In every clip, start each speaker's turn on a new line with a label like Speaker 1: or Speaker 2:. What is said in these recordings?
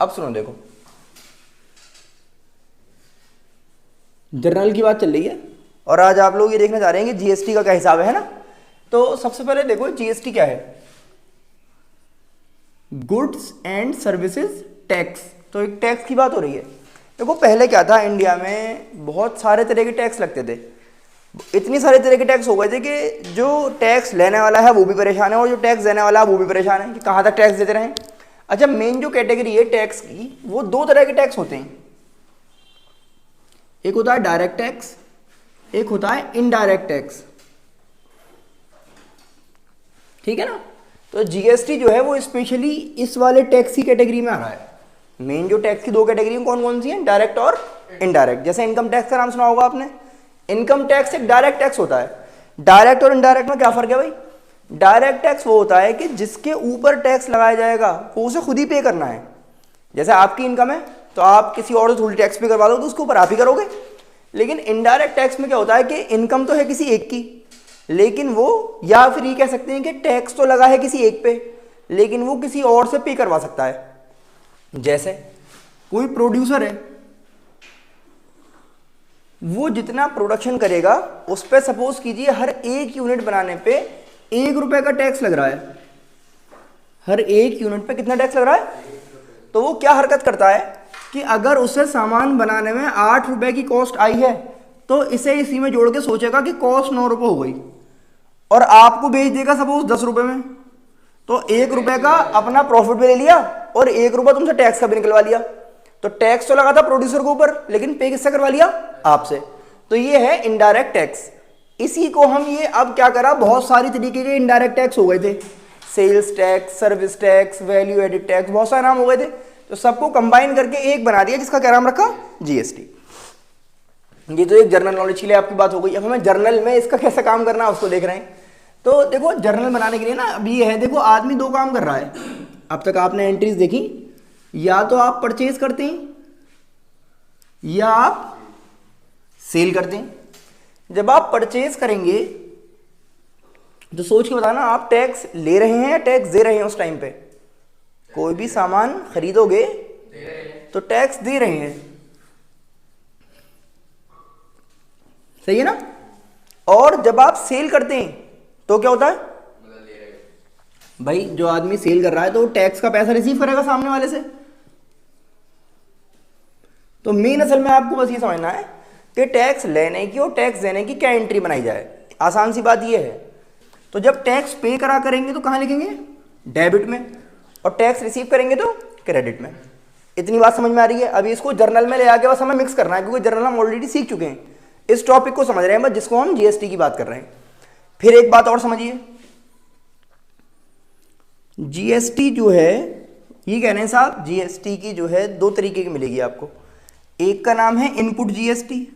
Speaker 1: अब सुनो, देखो जर्नल की बात चल रही है और आज आप लोग ये देखने जा रहे हैं कि जीएसटी का क्या हिसाब है ना। तो सबसे पहले देखो जीएसटी क्या है, गुड्स एंड सर्विसेज टैक्स। तो एक टैक्स की बात हो रही है। देखो पहले क्या था, इंडिया में बहुत सारे तरह के टैक्स लगते थे। इतनी सारे तरह के टैक्स हो गए थे कि जो टैक्स लेने वाला है वो भी परेशान है और जो टैक्स देने वाला है वो भी परेशान है कि कहाँ तक टैक्स देते रहें। अच्छा, मेन जो कैटेगरी है टैक्स की, वो दो तरह के टैक्स होते हैं। एक होता है डायरेक्ट टैक्स, एक होता है इनडायरेक्ट टैक्स। ठीक है ना। तो जीएसटी जो है वो स्पेशली इस वाले टैक्स की कैटेगरी में आ रहा है। मेन जो टैक्स की दो कैटेगरी कौन कौन सी हैं, डायरेक्ट और इनडायरेक्ट। जैसे इनकम टैक्स का नाम सुना होगा आपने। इनकम टैक्स एक डायरेक्ट टैक्स होता है। डायरेक्ट और इनडायरेक्ट में क्या फर्क है भाई? डायरेक्ट टैक्स वो होता है कि जिसके ऊपर टैक्स लगाया जाएगा वो उसे खुद ही पे करना है। जैसे आपकी इनकम है तो आप किसी और से थोड़ी टैक्स पे करवा दो तो उसके ऊपर आप ही करोगे। लेकिन इनडायरेक्ट टैक्स में क्या होता है कि इनकम तो है किसी एक की, लेकिन वो, या फिर ये कह सकते हैं कि टैक्स तो लगा है किसी एक पे लेकिन वो किसी और से पे करवा सकता है। जैसे कोई प्रोड्यूसर है, वो जितना प्रोडक्शन करेगा उस पर सपोज कीजिए हर एक यूनिट बनाने पे 1 रुपए का टैक्स लग रहा है। हर एक यूनिट पे कितना टैक्स लग रहा है? तो वो क्या हरकत करता है कि अगर उसे सामान बनाने में 8 रुपए की कॉस्ट आई है तो इसे इसी में जोड़ के सोचेगा कि कॉस्ट 9 रुपए हो गई और आपको बेच देगा सपोज 10 रुपए में। तो 1 रुपए का अपना प्रॉफिट भी ले लिया और 1 रुपया तुमसे टैक्स का भी निकलवा लिया। तो टैक्स तो लगा था प्रोड्यूसर के ऊपर लेकिन पे किससे करवा लिया? आपसे। तो ये है इनडायरेक्ट टैक्स। इसी को हम ये अब क्या करा, बहुत सारी तरीके के इनडायरेक्ट टैक्स हो गए थे। Sales tax, service tax, value added tax, बहुत सारे नाम हो गए थे। तो सबको कंबाइन करके एक बना दिया जिसका क्या नाम रखा? जीएसटी। ये तो एक जनरल नॉलेज के लिए आपकी बात हो गई। अब हमें जर्नल में इसका कैसे काम करना है उसको देख रहे हैं। तो देखो जर्नल बनाने के लिए ना अब ये है, देखो आदमी दो काम कर रहा है। अब तक आपने एंट्रीज देखी, या तो आप परचेज करते हैं या आप सेल करते हैं। जब आप परचेज करेंगे तो सोच के बताना, आप टैक्स ले रहे हैं या टैक्स दे रहे हैं? उस टाइम पे कोई भी सामान खरीदोगे तो टैक्स दे रहे हैं, सही है ना। और जब आप सेल करते हैं तो क्या होता है भाई? जो आदमी सेल कर रहा है तो वो टैक्स का पैसा रिसीव करेगा सामने वाले से। तो मेन असल में आपको बस ये समझना है कि टैक्स लेने की और टैक्स देने की क्या एंट्री बनाई जाए। आसान सी बात ये है। तो जब टैक्स पे करा करेंगे तो कहाँ लिखेंगे? डेबिट में। और टैक्स रिसीव करेंगे तो क्रेडिट में। इतनी बात समझ में आ रही है? अभी इसको जर्नल में ले आके बस हमें मिक्स करना है क्योंकि जर्नल हम ऑलरेडी सीख चुके हैं। इस टॉपिक को समझ रहे हैं बस, जिसको हम जीएसटी की बात कर रहे हैं। फिर एक बात और समझिए, जीएसटी जो है, ये कह रहे हैं साहब जीएसटी की जो है दो तरीके की मिलेगी आपको। एक का नाम है इनपुट जीएसटी,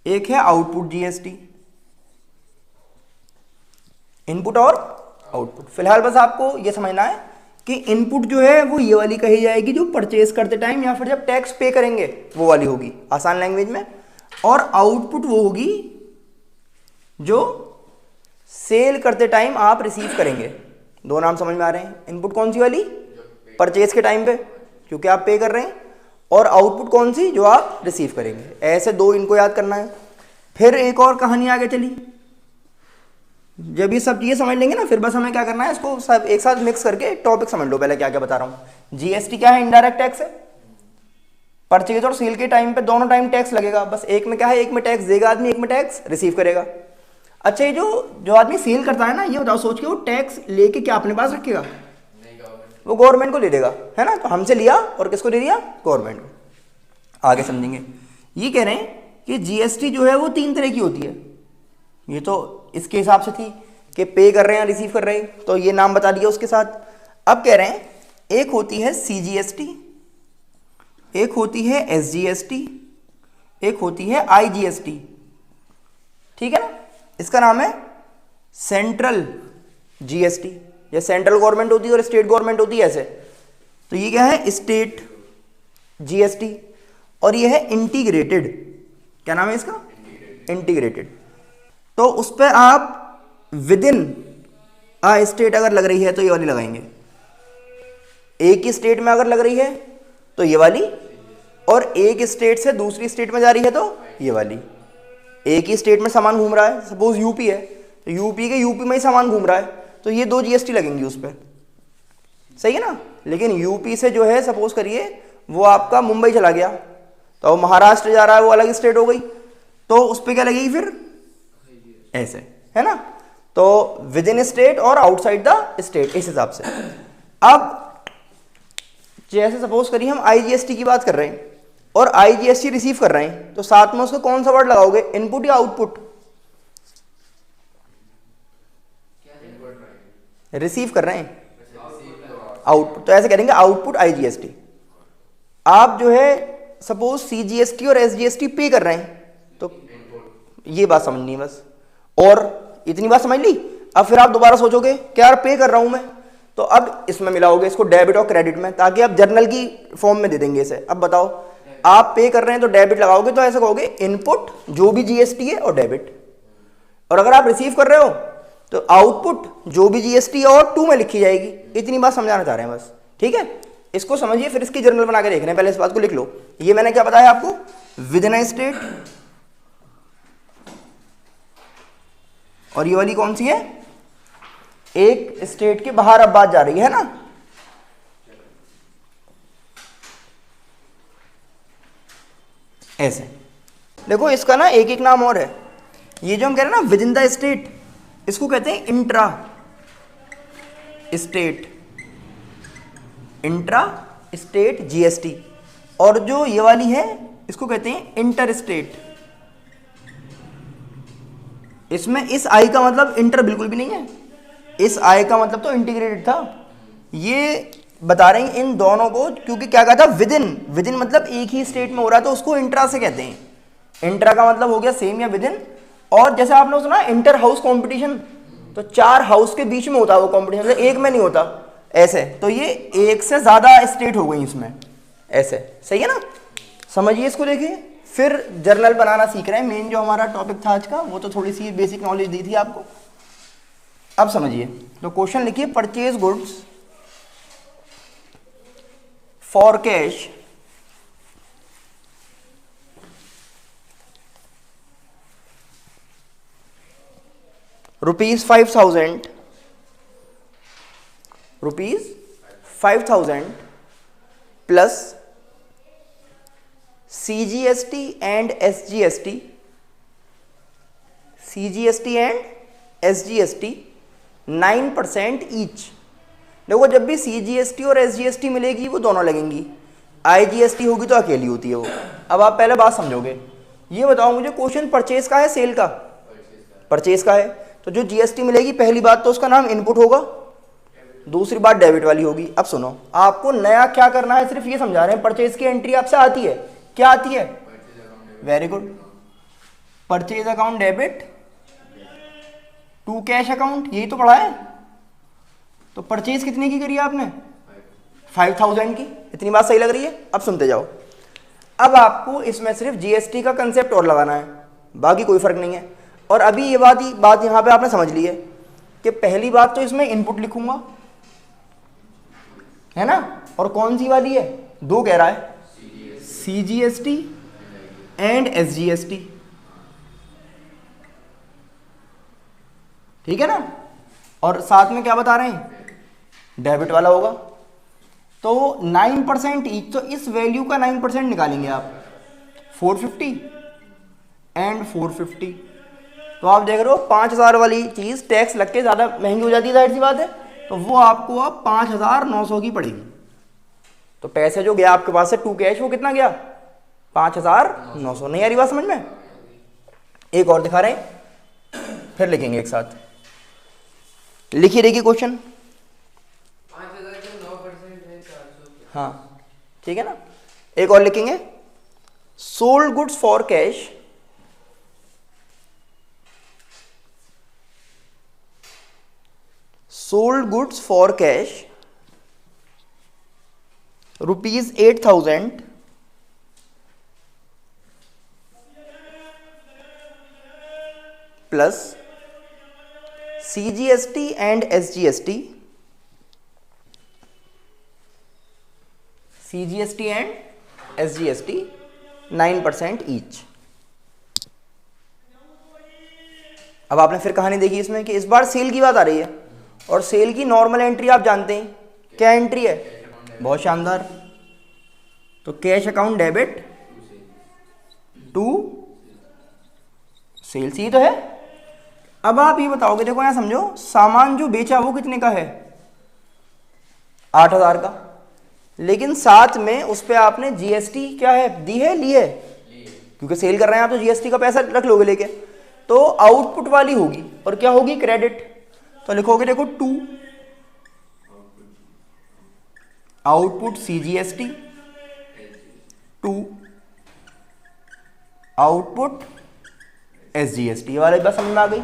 Speaker 1: एक है आउटपुट जीएसटी। इनपुट और आउटपुट। फिलहाल बस आपको यह समझना है कि इनपुट जो है वो ये वाली कही जाएगी जो परचेज करते टाइम या फिर जब टैक्स पे करेंगे वो वाली होगी आसान लैंग्वेज में। और आउटपुट वो होगी जो सेल करते टाइम आप रिसीव करेंगे। दो नाम समझ में आ रहे हैं? इनपुट कौन सी वाली? परचेज के टाइम पे क्योंकि आप पे कर रहे हैं। और आउटपुट कौन सी? जो आप रिसीव करेंगे। ऐसे दो इनको याद करना है। फिर एक और कहानी आगे चली। जब ये सब चीज़ें समझ लेंगे ना फिर बस हमें क्या करना है, इसको सब एक साथ मिक्स करके टॉपिक समझ लो पहले क्या क्या बता रहा हूँ। जीएसटी क्या है? इनडायरेक्ट टैक्स है। परचेज और सेल के टाइम पे दोनों टाइम टैक्स लगेगा। बस एक में क्या है, एक में टैक्स देगा आदमी, एक में टैक्स रिसीव करेगा। अच्छा, ये जो आदमी सेल करता है ना, ये बताओ सोच के, वो टैक्स लेके क्या अपने पास रखेगा? वो गवर्नमेंट को दे देगा, है ना। तो हमसे लिया और किसको दे दिया? गवर्नमेंट को। आगे समझेंगे। ये कह रहे हैं कि जीएसटी जो है वो 3 तरह की होती है। ये तो इसके हिसाब से थी कि पे कर रहे हैं रिसीव कर रहे हैं, तो ये नाम बता दिया उसके साथ। अब कह रहे हैं एक होती है सीजीएसटी, एक होती है एसजीएसटी, एक होती है आईजीएसटी। ठीक है ना। इसका नाम है सेंट्रल जीएसटी। ये सेंट्रल गवर्नमेंट होती है और स्टेट गवर्नमेंट होती है ऐसे। तो ये क्या है? State GST. और ये है इंटीग्रेटेड। क्या नाम है इसका? इंटीग्रेटेड। तो उस पर आप विद इन स्टेट अगर लग रही है तो ये वाली लगाएंगे। एक ही स्टेट में अगर लग रही है तो ये वाली, और एक स्टेट से दूसरी स्टेट में जा रही है तो ये वाली। एक ही स्टेट में सामान घूम रहा है, सपोज यूपी है तो यूपी के यूपी में ही सामान घूम रहा है तो ये 2 जीएसटी लगेंगी उस पर, सही है ना। लेकिन यूपी से जो है सपोज करिए वो आपका मुंबई चला गया तो महाराष्ट्र जा रहा है, वो अलग स्टेट हो गई, तो उस पर क्या लगेगी फिर, ऐसे, है ना। तो विद इन स्टेट और आउटसाइड द स्टेट, इस हिसाब से। अब जैसे सपोज करिए हम आईजीएसटी की बात कर रहे हैं और आईजीएसटी रिसीव कर रहे हैं, तो साथ में उसका कौन सा वर्ड लगाओगे, इनपुट या आउटपुट? रिसीव कर रहे हैं, आउटपुट, तो ऐसे करेंगे आउटपुट आईजीएसटी। आप जो है सपोज सीजीएसटी और एसजीएसटी पे कर रहे हैं, तो ये बात समझनी है बस, और इतनी बात समझ ली। अब फिर आप दोबारा सोचोगे क्या यार पे कर रहा हूं मैं, तो अब इसमें मिलाओगे इसको डेबिट और क्रेडिट में, ताकि आप जर्नल की फॉर्म में दे देंगे इसे। अब बताओ, आप पे कर रहे हैं तो डेबिट लगाओगे, तो ऐसे कहोगे इनपुट जो भी जीएसटी है और डेबिट, और अगर आप रिसीव कर रहे हो तो आउटपुट जो भी जीएसटी है और 2 में लिखी जाएगी। इतनी बात समझाना चाह रहे हैं बस, ठीक है। इसको समझिए, फिर इसकी जर्नल बना के देख रहे हैं, पहले इस बात को लिख लो। ये मैंने क्या बताया आपको, विद इन स्टेट, और ये वाली कौन सी है, एक स्टेट के बाहर अब बात जा रही है ना। ऐसे देखो, इसका ना एक एक नाम और है। ये जो हम कह रहे हैं ना विद इन द स्टेट, इसको कहते हैं intra state, intra state GST. और जो ये वाली है इसको कहते हैं इंटर स्टेट। इसमें इस आई का मतलब इंटर बिल्कुल भी नहीं है, इस आई का मतलब तो इंटीग्रेटेड था। ये बता रहे हैं इन दोनों को, क्योंकि क्या कहा था, विद इन मतलब एक ही स्टेट में हो रहा है तो उसको इंट्रा से कहते हैं। इंट्रा का मतलब हो गया सेम या विद इन। और जैसे आपने सुना इंटर हाउस कंपटीशन, तो 4 हाउस के बीच में होता है वो कंपटीशन, मतलब एक में नहीं होता, ऐसे। तो ये एक से ज्यादा स्टेट हो गई इसमें, ऐसे, सही है ना। समझिए इसको, देखिए। फिर जर्नल बनाना सीख रहे हैं। मेन जो हमारा टॉपिक था आज का वो तो थोड़ी सी बेसिक नॉलेज दी थी आपको। अब समझिए, तो क्वेश्चन लिखिए, purchase goods for cash ₹5,000 plus CGST and SGST, CGST and SGST 9% each. देखो, जब भी CGST और SGST मिलेगी वो दोनों लगेंगी, IGST होगी तो अकेली होती है वो। अब आप पहले बात समझोगे। ये बताओ मुझे, क्वेश्चन परचेज का है सेल का? परचेज का है, तो जो GST मिलेगी पहली बात तो उसका नाम इनपुट होगा, दूसरी बात डेबिट वाली होगी। अब सुनो, आपको नया क्या करना है, सिर्फ ये समझा रहे हैं। परचेज की एंट्री आपसे आती है, क्या आती है? Very good. Purchase account debit to cash account, यही तो पढ़ा है। तो परचेज कितने की करी है आपने? 5,000 की। इतनी बात सही लग रही है? अब सुनते जाओ। अब आपको इसमें सिर्फ GST का कंसेप्ट और लगाना है, बाकी कोई फर्क नहीं है। और अभी ये बात यहां पे आपने समझ ली है कि पहली बात तो इसमें इनपुट लिखूंगा, है ना। और कौन सी वाली है? 2 कह रहा है, CGST एंड SGST, ठीक है ना। और साथ में क्या बता रहे हैं, डेबिट वाला होगा। तो 9% ईच, तो इस वैल्यू का 9% निकालेंगे आप, 450 एंड 450। तो आप देख रहे हो 5,000 वाली चीज टैक्स लग के ज्यादा महंगी हो जाती है, जाहिर सी बात है। तो वो आपको अब 5,900 की पड़ेगी। तो पैसे जो गया आपके पास से टू कैश, वो कितना गया? 5,900। नहीं आ रही बात समझ में? एक और दिखा रहे हैं, फिर लिखेंगे एक साथ। लिखिए, देखिए क्वेश्चन।
Speaker 2: 5,000 के 9% है 400।
Speaker 1: हाँ, ठीक है ना। एक और लिखेंगे, sold goods for cash sold goods for cash ₹8,000 plus CGST and SGST CGST and SGST 9% each. अब आपने फिर कहानी देखी इसमें कि इस बार सेल की बात आ रही है, और सेल की नॉर्मल एंट्री आप जानते हैं क्या एंट्री है, बहुत शानदार। तो cash account debit to sales, ही तो है। अब आप ये बताओगे, देखो यहाँ समझो, सामान जो बेचा वो कितने का है, 8,000 का, लेकिन साथ में उस पर आपने GST क्या है दी है, ली है, क्योंकि सेल कर रहे हैं आप तो GST का पैसा रख लोगे लेके, तो आउटपुट वाली होगी और क्या होगी, क्रेडिट। तो लिखोगे देखो to output CGST to output SGST, ये वाली बात समझ में आ गई।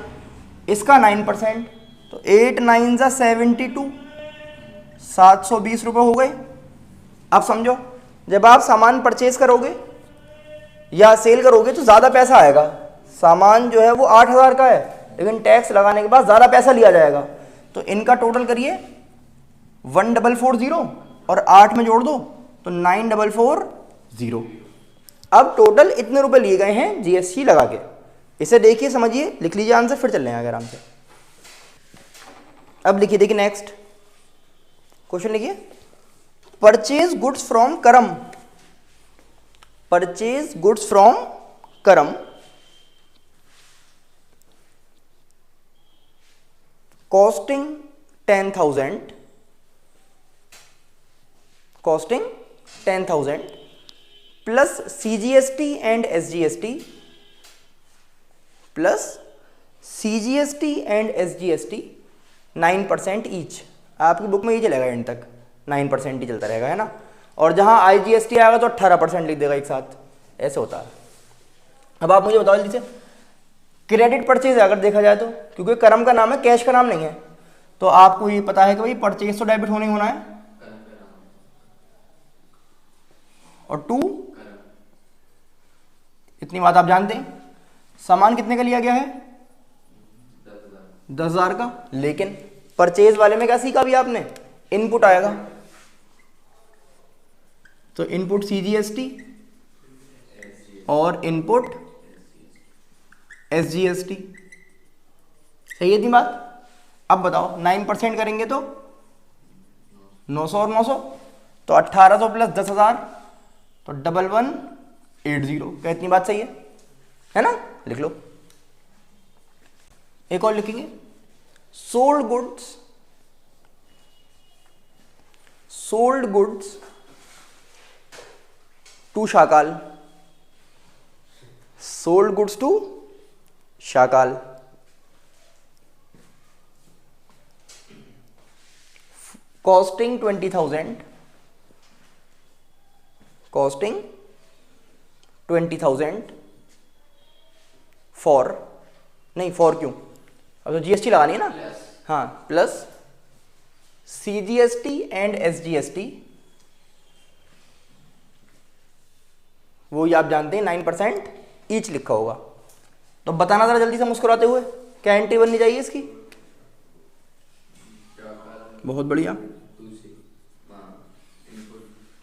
Speaker 1: इसका 9%, तो 8 9 जा 72, 720 रुपये हो गए। अब समझो, जब आप सामान परचेज करोगे या सेल करोगे तो ज़्यादा पैसा आएगा। सामान जो है वो 8,000 का है, लेकिन टैक्स लगाने के बाद ज़्यादा पैसा लिया जाएगा। तो इनका टोटल करिए 1440 और 8 में जोड़ दो तो 9440। अब टोटल इतने रुपए लिए गए हैं GST लगा के। इसे देखिए, समझिए, लिख लीजिए आंसर, फिर चल रहे हैं आगे आराम से। अब लिखिए, देखिए नेक्स्ट क्वेश्चन लिखिए, परचेज गुड्स फ्रॉम करम, परचेज गुड्स फ्रॉम करम costing 10,000, costing 10,000 plus CGST and SGST, plus CGST and SGST 9% each. आपकी बुक में ये चलेगा एंड तक 9% ही चलता रहेगा, है ना। और जहां IGST आएगा तो 18% लिख देगा एक साथ, ऐसे होता है। अब आप मुझे बताओ जल्दी से, क्रेडिट परचेज अगर देखा जाए तो, क्योंकि करम का नाम है, कैश का नाम नहीं है, तो आपको ये पता है कि भाई परचेज तो डेबिट होना ही होना है, और टू, इतनी बात आप जानते हैं। सामान कितने का लिया गया है, 10,000 का, लेकिन परचेज वाले में क्या सीखा भी आपने, इनपुट आएगा, तो इनपुट CGST और इनपुट SGST, सही है इतनी बात। अब बताओ 9% करेंगे तो 900 और 900, तो 1800 प्लस 10,000 तो 1180। क्या इतनी बात सही है ना, लिख लो। एक और लिखेंगे, sold goods to Shakal, sold goods to Shakal, costing 20,000, costing 20,000 for, नहीं फॉर क्यों, अब तो GST लगानी है ना, हाँ, प्लस CGST एंड SGST, वो ये आप जानते हैं 9% ईच लिखा होगा। तो बताना जरा जल्दी से मुस्कुराते हुए, क्या एंट्री बननी चाहिए इसकी, बहुत बढ़िया,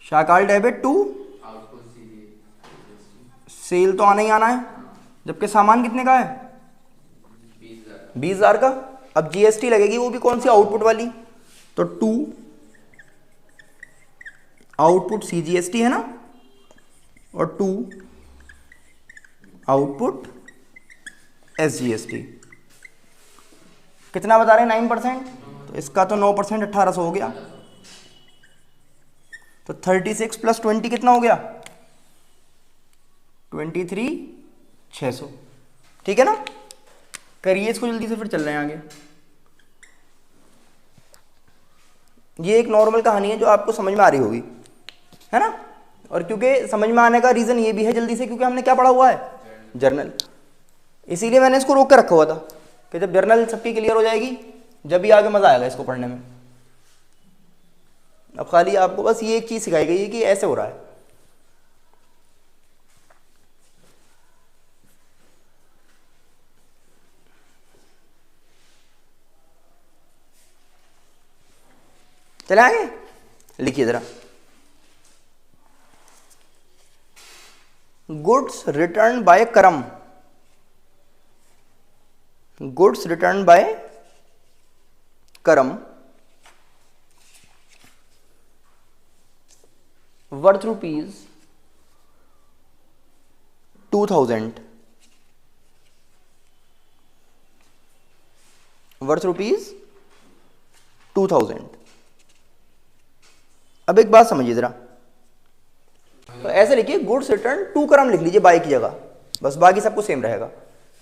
Speaker 1: शाकाल डेबिट टू सेल, तो आना ही आना है, जबकि सामान कितने का है, 20,000 का। अब GST लगेगी, वो भी कौन सी, आउटपुट वाली, तो टू आउटपुट CGST है ना, और टू आउटपुट SGST। कितना बता रहे हैं, 9%, तो इसका तो 9% 1800 हो गया, तो 36 प्लस 20 कितना हो गया, 23,600। ठीक है ना, करिए इसको जल्दी से, फिर चल रहे हैं आगे। ये एक नॉर्मल कहानी है जो आपको समझ में आ रही होगी, है ना। और क्योंकि समझ में आने का रीज़न ये भी है जल्दी से, क्योंकि हमने क्या पढ़ा हुआ है, जर्नल, इसीलिए मैंने इसको रोक कर रखा हुआ था कि जब जर्नल सबकी क्लियर हो जाएगी जब भी आगे मज़ा आएगा इसको पढ़ने में। अब खाली आपको बस ये एक चीज़ सिखाई गई है कि ऐसे हो रहा है। चले आगे, लिखिए ज़रा, गुड्स रिटर्न बाय करम, गुड्स रिटर्न बाय करम वर्थ ₹2000, वर्थ ₹2000। अब एक बात समझिए जरा, तो ऐसे लिखिए गुड्स रिटर्न 2 करम लिख लीजिए बाय की जगह, बस बाकी सब कुछ सेम रहेगा,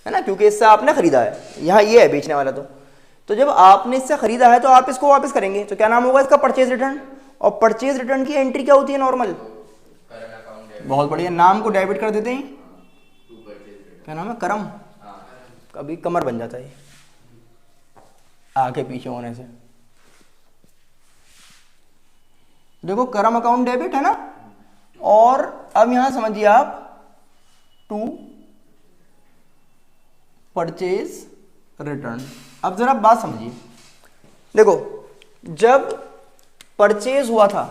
Speaker 1: है ना, क्योंकि इससे आपने खरीदा है, यहाँ ये है बेचने वाला। तो जब आपने इससे खरीदा है तो आप इसको वापस करेंगे, तो क्या नाम होगा इसका? Purchase return. और परचेज रिटर्न की एंट्री क्या होती है? नॉर्मल। बहुत बढ़िया, नाम को डेबिट कर देते हैं, क्या नाम है? करम। कभी कमर बन जाता है आगे पीछे होने से। देखो करम अकाउंट डेबिट है ना, और अब यहां समझिए आप टू परचेज रिटर्न। अब जरा बात समझिए, देखो जब परचेज हुआ था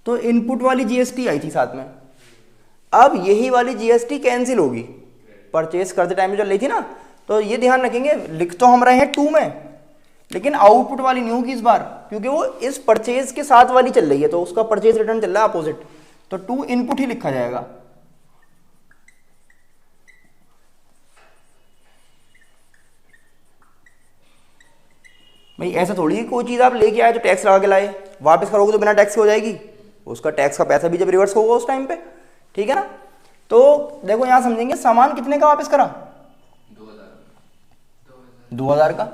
Speaker 1: तो इनपुट वाली जीएसटी आई थी साथ में, अब यही वाली जीएसटी कैंसिल होगी, परचेज करते टाइम में चल रही थी ना, तो ये ध्यान रखेंगे, लिख तो हम रहे हैं 2 में, लेकिन आउटपुट वाली नहीं होगी इस बार, क्योंकि वो इस परचेज के साथ वाली चल रही है, तो उसका परचेज रिटर्न चल रहा है अपोजिट, तो 2 इनपुट ही लिखा जाएगा। भाई ऐसा थोड़ी कोई चीज आप लेके आए तो टैक्स लगा के लाए, वापस करोगे तो बिना टैक्स के हो जाएगी, उसका टैक्स का पैसा भी जब रिवर्स होगा उस टाइम पे, ठीक है ना। तो देखो यहां समझेंगे, सामान कितने का वापस करा? 2000 का।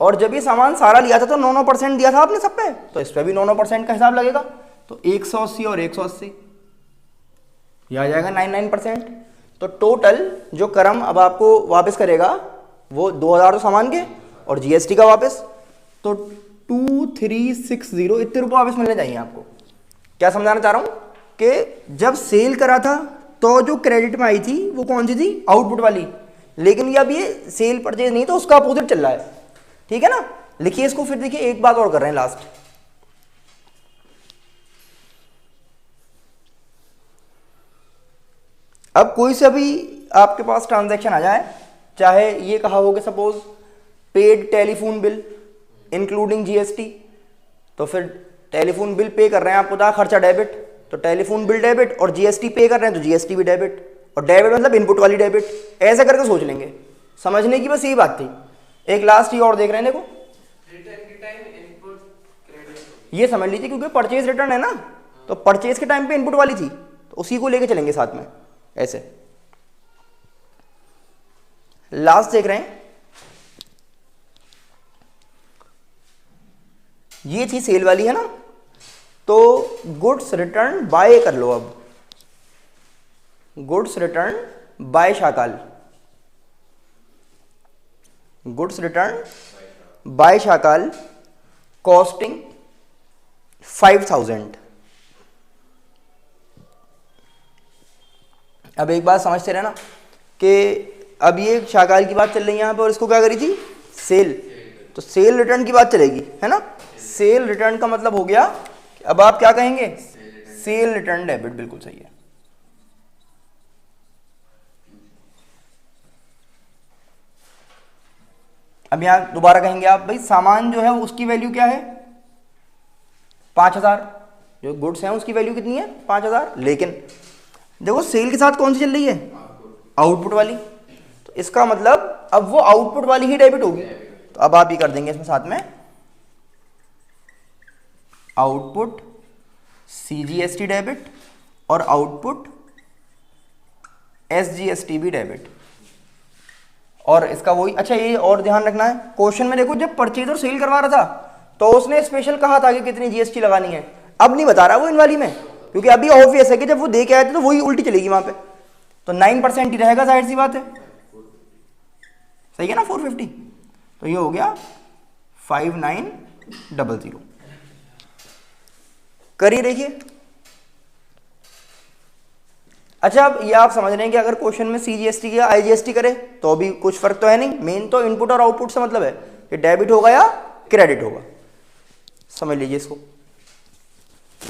Speaker 1: और जब ये सामान सारा लिया था तो 9% दिया था आपने सब पे, तो इस पे भी 9% का हिसाब लगेगा, तो 180 और 180, यह आ जाएगा 99%। तो टोटल जो करम अब आपको वापस करेगा वो 2000 तो सामान के और जीएसटी का वापस, तो 2360 इतने रुपये वापस मिलने चाहिए आपको। क्या समझाना चाह रहा हूं कि जब सेल करा था तो जो क्रेडिट में आई थी वो कौन सी थी? आउटपुट वाली, लेकिन अब ये सेल परचेज नहीं तो उसका अपोजिट चल रहा है, ठीक है ना। लिखिए इसको, फिर देखिए एक बात और कर रहे हैं लास्ट, अब कोई सा भी आपके पास ट्रांजैक्शन आ जाए, चाहे ये कहा हो कि suppose paid telephone bill including GST, तो फिर टेलीफोन बिल पे कर रहे हैं, आपको था खर्चा डेबिट, तो टेलीफोन बिल डेबिट, और जीएसटी पे कर रहे हैं तो जीएसटी भी डेबिट, और डेबिट मतलब इनपुट वाली डेबिट, ऐसा करके सोच लेंगे। समझने की बस यही बात थी। एक लास्ट ये और देख रहे हैं, देखो
Speaker 2: रिटर्न के टाइम इनपुट क्रेडिट,
Speaker 1: ये समझ लीजिए, क्योंकि परचेज रिटर्न है ना, तो परचेज के टाइम पे इनपुट वाली थी, तो उसी को लेके चलेंगे साथ में ऐसे। लास्ट देख रहे हैं, ये थी सेल वाली, है ना, तो गुड्स रिटर्न बाय कर लो। अब goods return by Shakal, goods return by Shakal costing 5000। अब एक बात समझते रहना कि अब ये शाकाल की बात चल रही है यहाँ पे, और इसको क्या करी थी? सेल, तो सेल रिटर्न की बात चलेगी, है ना। सेल रिटर्न का मतलब हो गया, अब आप क्या कहेंगे? सेल रिटर्न डेबिट, बिल्कुल सही है। अब यहां दोबारा कहेंगे आप, भाई सामान जो है उसकी वैल्यू क्या है? 5000, जो गुड्स हैं उसकी वैल्यू कितनी है? 5000, लेकिन देखो सेल के साथ कौन सी चल रही है? आउटपुट वाली, तो इसका मतलब अब वो आउटपुट वाली ही डेबिट होगी, तो अब आप ये कर देंगे इसमें साथ में आउटपुट सीजीएसटी डेबिट और आउटपुट एसजीएसटी भी डेबिट, और इसका वही। अच्छा ये और ध्यान रखना है, क्वेश्चन में देखो जब परचेज और सेल करवा रहा था तो उसने स्पेशल कहा था कि कितनी जीएसटी लगानी है, अब नहीं बता रहा वो इन वाली में, क्योंकि अभी ऑब्वियस है कि जब वो दे के आए थे तो वही उल्टी चलेगी वहां पे, तो 9% ही रहेगा, जाहिर सी बात है, सही है ना। 450, तो ये हो गया 5900। करिए देखिए। अच्छा अब ये आप समझ रहे हैं कि अगर क्वेश्चन में सीजीएसटी या आईजीएसटी करे तो भी कुछ फर्क तो है नहीं, मेन तो इनपुट और आउटपुट से मतलब है कि डेबिट होगा या क्रेडिट होगा, समझ लीजिए इसको।